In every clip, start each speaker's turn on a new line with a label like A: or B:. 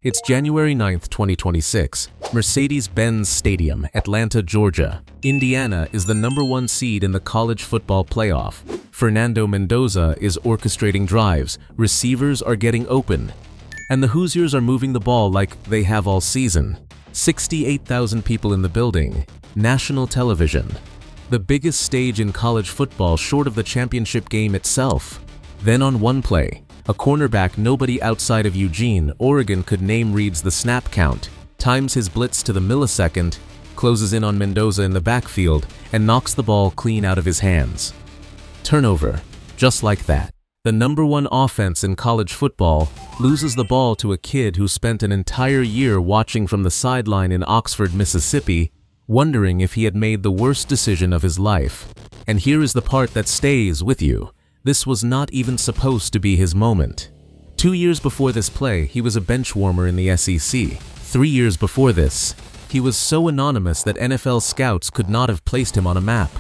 A: It's January 9th, 2026, Mercedes-Benz Stadium, Atlanta, Georgia. Indiana is the #1 seed in the college football playoff. Fernando Mendoza is orchestrating drives, receivers are getting open, and the Hoosiers are moving the ball like they have all season. 68,000 people in the building, national television. The biggest stage in college football short of the championship game itself. Then on one play, a cornerback nobody outside of Eugene, Oregon could name reads the snap count, times his blitz to the millisecond, closes in on Mendoza in the backfield, and knocks the ball clean out of his hands. Turnover, just like that. The #1 offense in college football loses the ball to a kid who spent an entire year watching from the sideline in Oxford, Mississippi, wondering if he had made the worst decision of his life. And here is the part that stays with you. This was not even supposed to be his moment. 2 years before this play, he was a bench warmer in the SEC. 3 years before this, he was so anonymous that NFL scouts could not have placed him on a map.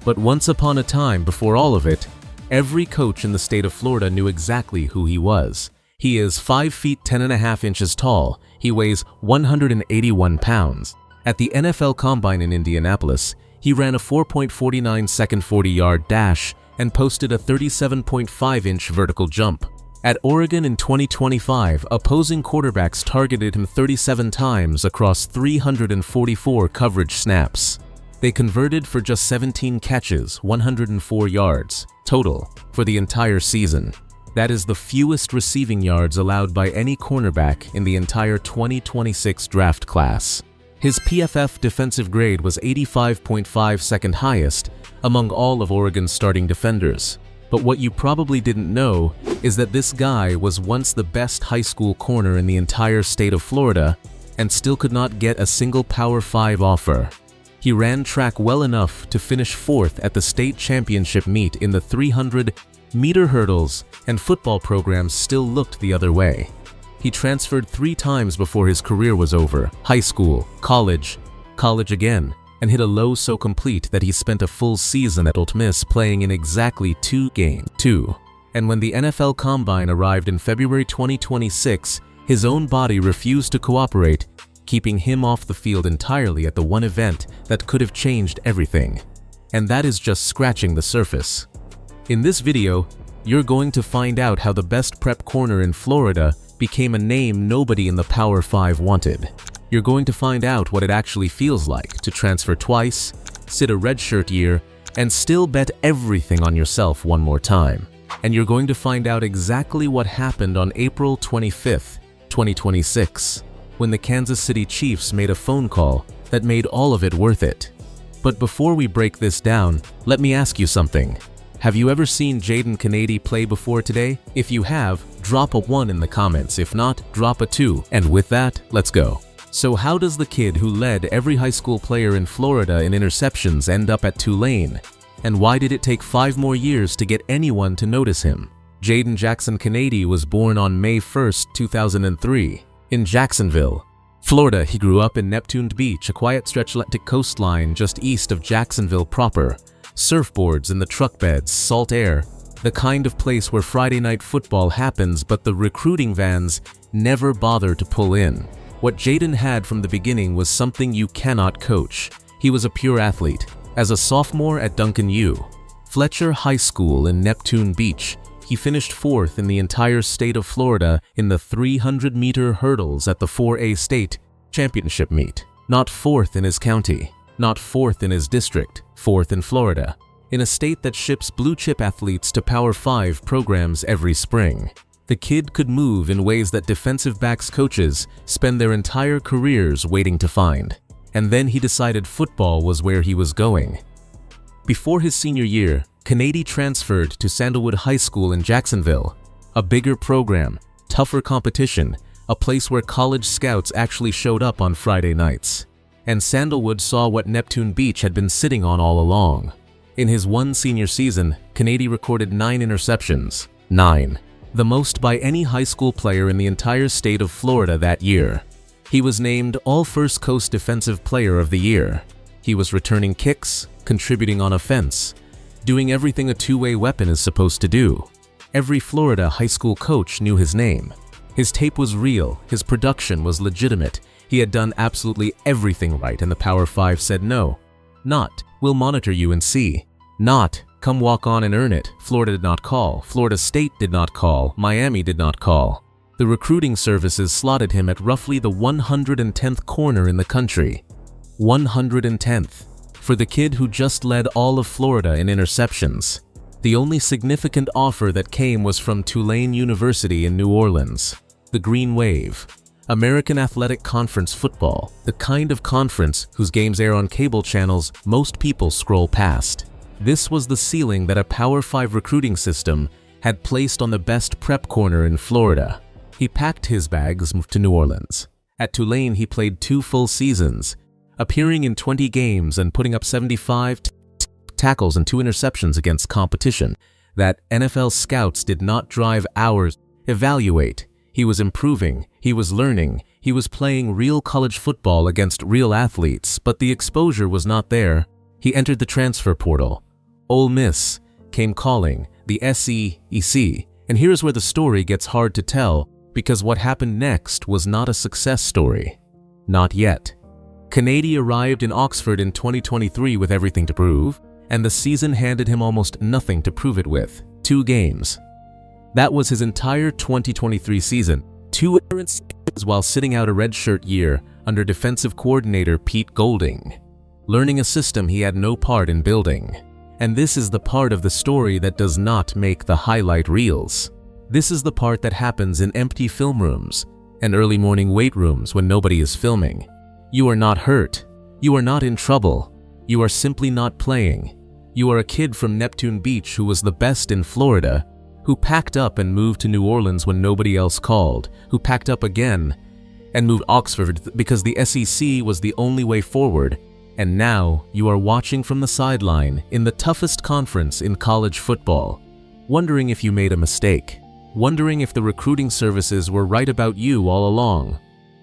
A: But once upon a time, before all of it, every coach in the state of Florida knew exactly who he was. He is 5 feet 10.5 inches tall. He weighs 181 pounds. At the NFL Combine in Indianapolis, he ran a 4.49-second 40-yard dash and posted a 37.5-inch vertical jump. At Oregon in 2025, opposing quarterbacks targeted him 37 times across 344 coverage snaps. They converted for just 17 catches, 104 yards, total, for the entire season. That is the fewest receiving yards allowed by any cornerback in the entire 2026 draft class. His PFF defensive grade was 85.5, second highest among all of Oregon's starting defenders. But what you probably didn't know is that this guy was once the best high school corner in the entire state of Florida and still could not get a single Power 5 offer. He ran track well enough to finish 4th at the state championship meet in the 300-meter hurdles, and football programs still looked the other way. He transferred 3 times before his career was over: high school, college again, and hit a low so complete that he spent a full season at Ole Miss playing in exactly 2 games. And when the NFL Combine arrived in February 2026, his own body refused to cooperate, keeping him off the field entirely at the one event that could have changed everything. And that is just scratching the surface. In this video, you're going to find out how the best prep corner in Florida became a name nobody in the Power 5 wanted. You're going to find out what it actually feels like to transfer twice, sit a redshirt year, and still bet everything on yourself one more time. And you're going to find out exactly what happened on April 25th, 2026, when the Kansas City Chiefs made a phone call that made all of it worth it. But before we break this down, let me ask you something. Have you ever seen Jadon Canady play before today? If you have, drop a 1 in the comments. If not, drop a 2. And with that, let's go. So how does the kid who led every high school player in Florida in interceptions end up at Tulane? And why did it take 5 more years to get anyone to notice him? Jadon Jackson Canady was born on May 1st, 2003, in Jacksonville, Florida. He grew up in Neptune Beach, a quiet stretch Atlantic coastline just east of Jacksonville proper. Surfboards in the truck beds, salt air, the kind of place where Friday night football happens, but the recruiting vans never bother to pull in. What Jadon had from the beginning was something you cannot coach. He was a pure athlete. As a sophomore at Duncan U. Fletcher High School in Neptune Beach, he finished 4th in the entire state of Florida in the 300-meter hurdles at the 4A state championship meet. Not 4th in his county, not 4th in his district, 4th in Florida, in a state that ships blue-chip athletes to Power 5 programs every spring. The kid could move in ways that defensive backs coaches spend their entire careers waiting to find. And then he decided football was where he was going. Before his senior year, Canady transferred to Sandalwood High School in Jacksonville, a bigger program, tougher competition, a place where college scouts actually showed up on Friday nights. And Sandalwood saw what Neptune Beach had been sitting on all along. In his one senior season, Canady recorded 9 interceptions. 9. The most by any high school player in the entire state of Florida that year. He was named All-First Coast Defensive Player of the Year. He was returning kicks, contributing on offense, doing everything a two-way weapon is supposed to do. Every Florida high school coach knew his name. His tape was real, his production was legitimate, he had done absolutely everything right, and the Power 5 said no. Not, we'll monitor you and see. Not, come walk on and earn it. Florida did not call, Florida State did not call, Miami did not call. The recruiting services slotted him at roughly the 110th corner in the country. 110th. For the kid who just led all of Florida in interceptions. The only significant offer that came was from Tulane University in New Orleans. The Green Wave. American Athletic Conference football, the kind of conference whose games air on cable channels most people scroll past. This was the ceiling that a Power 5 recruiting system had placed on the best prep corner in Florida. He packed his bags and moved to New Orleans. At Tulane, he played 2 full seasons, appearing in 20 games and putting up 75 tackles and 2 interceptions against competition that NFL scouts did not drive hours to evaluate. He was improving, he was learning, he was playing real college football against real athletes, but the exposure was not there. He entered the transfer portal. Ole Miss came calling, the SEC, and here's where the story gets hard to tell, because what happened next was not a success story. Not yet. Canady arrived in Oxford in 2023 with everything to prove, and the season handed him almost nothing to prove it with. 2 games. That was his entire 2023 season. 2 appearances while sitting out a redshirt year under defensive coordinator Pete Golding, learning a system he had no part in building. And this is the part of the story that does not make the highlight reels. This is the part that happens in empty film rooms and early morning weight rooms when nobody is filming. You are not hurt. You are not in trouble. You are simply not playing. You are a kid from Neptune Beach who was the best in Florida, who packed up and moved to New Orleans when nobody else called, who packed up again and moved Oxford because the SEC was the only way forward, and now you are watching from the sideline in the toughest conference in college football, wondering if you made a mistake, wondering if the recruiting services were right about you all along.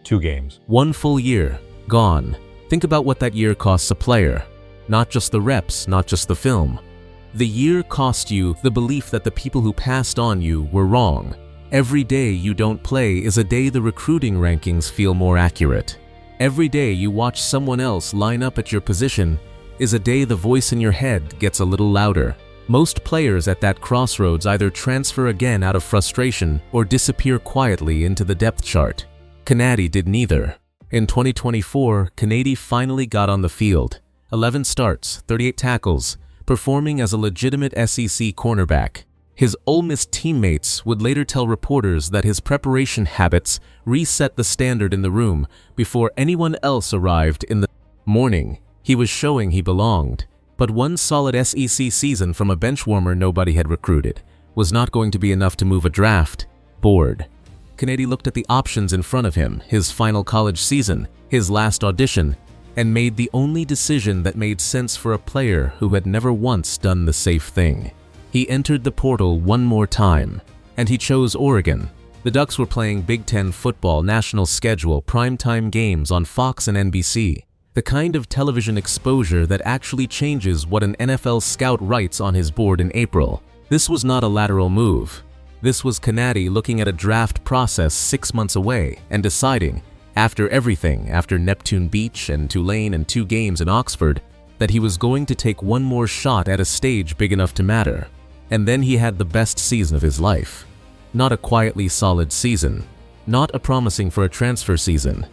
B: 2 games.
A: 1 full year, gone. Think about what that year costs a player. Not just the reps, not just the film. The year cost you the belief that the people who passed on you were wrong. Every day you don't play is a day the recruiting rankings feel more accurate. Every day you watch someone else line up at your position is a day the voice in your head gets a little louder. Most players at that crossroads either transfer again out of frustration or disappear quietly into the depth chart. Canady did neither. In 2024, Canady finally got on the field. 11 starts, 38 tackles, performing as a legitimate SEC cornerback. His Ole Miss teammates would later tell reporters that his preparation habits reset the standard in the room before anyone else arrived in the morning. He was showing he belonged. But one solid SEC season from a benchwarmer nobody had recruited was not going to be enough to move a draft board. Canady looked at the options in front of him, his final college season, his last audition, and made the only decision that made sense for a player who had never once done the safe thing. He entered the portal one more time, and he chose Oregon. The Ducks were playing Big Ten football, national schedule, primetime games on Fox and NBC. The kind of television exposure that actually changes what an NFL scout writes on his board in April. This was not a lateral move. This was Canady looking at a draft process 6 months away and deciding, after everything, after Neptune Beach and Tulane and 2 games in Oxford, that he was going to take one more shot at a stage big enough to matter. And then he had the best season of his life. Not a quietly solid season. Not a promising for a transfer season.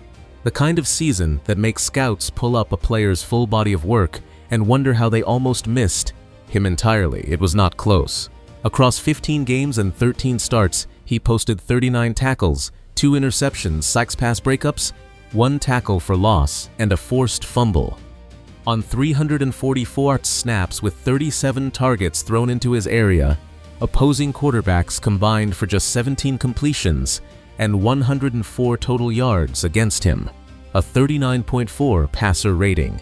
A: The kind of season that makes scouts pull up a player's full body of work and wonder how they almost missed him entirely. It was not close. Across 15 games and 13 starts, he posted 39 tackles, 2 interceptions, 6 pass breakups, 1 tackle for loss, and a forced fumble. On 344 snaps with 37 targets thrown into his area, opposing quarterbacks combined for just 17 completions and 104 total yards against him, a 39.4 passer rating,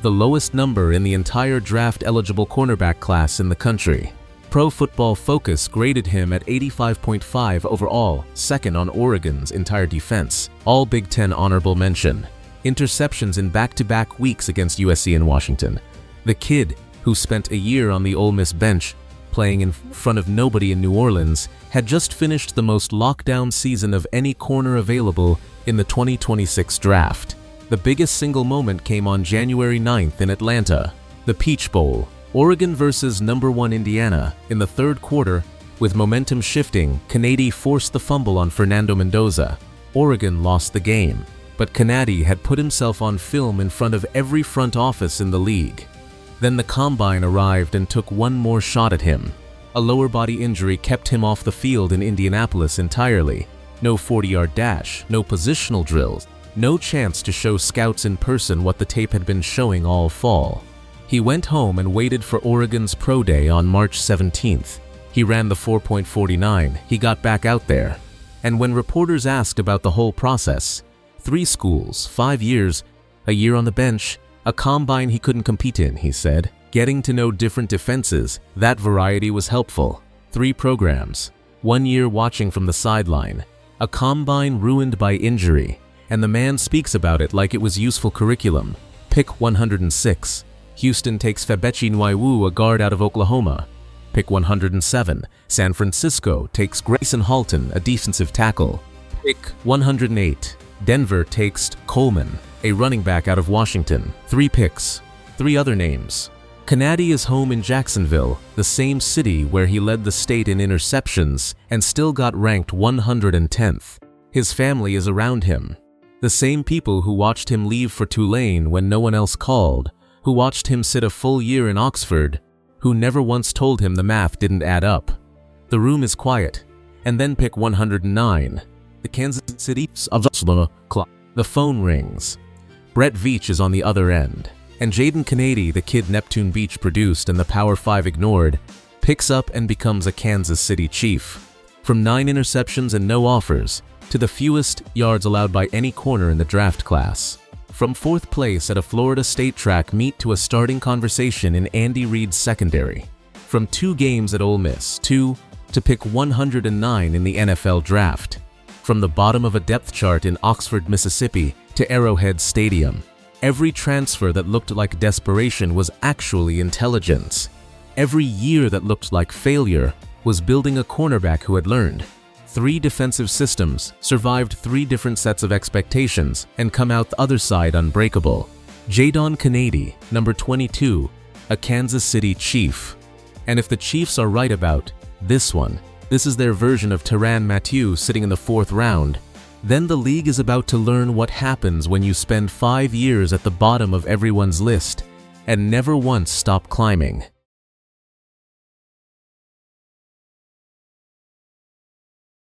A: the lowest number in the entire draft-eligible cornerback class in the country. Pro Football Focus graded him at 85.5 overall, second on Oregon's entire defense. All Big Ten honorable mention. Interceptions in back-to-back weeks against USC and Washington. The kid, who spent a year on the Ole Miss bench, playing in front of nobody in New Orleans, had just finished the most lockdown season of any corner available in the 2026 draft. The biggest single moment came on January 9th in Atlanta, the Peach Bowl, Oregon versus number 1 Indiana. In the third quarter, with momentum shifting, Canady forced the fumble on Fernando Mendoza. Oregon lost the game, but Canady had put himself on film in front of every front office in the league. Then the combine arrived and took one more shot at him. A lower body injury kept him off the field in Indianapolis entirely. No 40-yard dash, no positional drills, no chance to show scouts in person what the tape had been showing all fall. He went home and waited for Oregon's Pro Day on March 17th. He ran the 4.49, he got back out there. And when reporters asked about the whole process, 3 schools, 5 years, a year on the bench, a combine he couldn't compete in, he said. Getting to know different defenses, that variety was helpful. 3 programs, 1 year watching from the sideline, a combine ruined by injury, and the man speaks about it like it was useful curriculum. Pick 106. Houston takes Febechi Nwaiwu, a guard out of Oklahoma. Pick 107. San Francisco takes Grayson Halton, a defensive tackle. Pick 108. Denver takes Coleman, a running back out of Washington. 3 picks. 3 other names. Canady is home in Jacksonville, the same city where he led the state in interceptions and still got ranked 110th. His family is around him. The same people who watched him leave for Tulane when no one else called, who watched him sit a full year in Oxford, who never once told him the math didn't add up. The room is quiet, and then pick 109. The Kansas City of the phone rings. Brett Veach is on the other end, and Jadon Canady, the kid Neptune Beach produced and the Power 5 ignored, picks up and becomes a Kansas City Chief. From 9 interceptions and no offers, to the fewest yards allowed by any corner in the draft class. From 4th place at a Florida State track meet to a starting conversation in Andy Reid's secondary. From 2 games at Ole Miss, to pick 109 in the NFL draft. From the bottom of a depth chart in Oxford, Mississippi, to Arrowhead Stadium. Every transfer that looked like desperation was actually intelligence. Every year that looked like failure was building a cornerback who had learned. 3 defensive systems, survived 3 different sets of expectations, and come out the other side unbreakable. Jadon Canady, number 22, a Kansas City Chief. And if the Chiefs are right about this one, this is their version of Tyrann Mathieu sitting in the 4th round, then the league is about to learn what happens when you spend 5 years at the bottom of everyone's list and never once stop climbing.